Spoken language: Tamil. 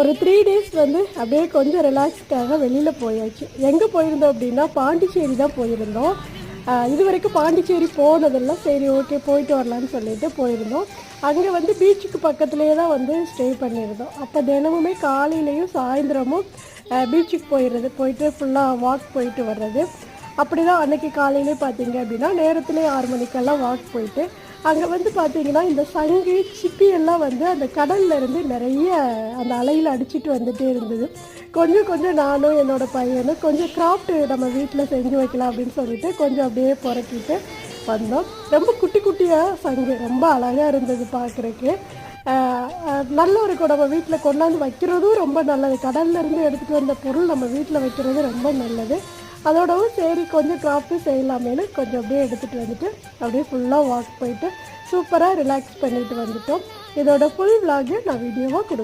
ஒரு 3 டேஸ் வந்து அப்படியே கொஞ்சம் ரிலாக்ஸ்க்காக வெளியில் போயாச்சு. எங்கே போயிருந்தோம் அப்படின்னா பாண்டிச்சேரி தான் போயிருந்தோம். இது வரைக்கும் பாண்டிச்சேரி போனதில்லை. சரி ஓகே போயிட்டு வரலான்னு சொல்லிட்டு போயிருந்தோம். அங்கே வந்து பீச்சுக்கு பக்கத்துலேயே தான் வந்து ஸ்டே பண்ணியிருந்தோம். அப்போ தினமுமே காலையிலையும் சாயந்தரமும் பீச்சுக்கு போயிட்டு ஃபுல்லாக வாக் போயிட்டு வர்றது. அப்படி தான் அன்றைக்கி காலையிலே பார்த்தீங்க அப்படின்னா நேரத்திலே 6 மணிக்கெல்லாம் வாக் போயிட்டு அங்கே வந்து பார்த்தீங்கன்னா இந்த சங்கு சிப்பி எல்லாம் வந்து அந்த கடல்ல இருந்து நிறைய அந்த அலையில் அடிச்சிட்டு வந்துட்டே இருந்தது. கொஞ்சம் கொஞ்சம் நானும் என்னோடய பையனும் கொஞ்சம் கிராஃப்ட் நம்ம வீட்டில் செஞ்சு வைக்கலாம் அப்படின்னு சொல்லிட்டு கொஞ்சம் அப்படியே புறக்கிட்டு வந்தோம். ரொம்ப குட்டி குட்டியாக சங்கு ரொம்ப அழகாக இருந்தது பார்க்குறக்கு. நல்ல ஒரு நம்ம வீட்டில் கொண்டாந்து வைக்கிறதும் ரொம்ப நல்லது. கடல்லேருந்து எடுத்துகிட்டு வந்த பொருள் நம்ம வீட்டில் வைக்கிறது ரொம்ப நல்லது. அதோடவும் சரி கொஞ்சம் கிராஃப்ட்டும் செய்யலாமேனு கொஞ்சம் அப்படியே எடுத்துகிட்டு வந்துட்டு அப்படியே ஃபுல்லாக வாக் போயிட்டு சூப்பராக ரிலாக்ஸ் பண்ணிட்டு வந்துட்டோம். இதோட ஃபுல் விலாகு நான் வீடியோவாக கொடுக்குறேன்.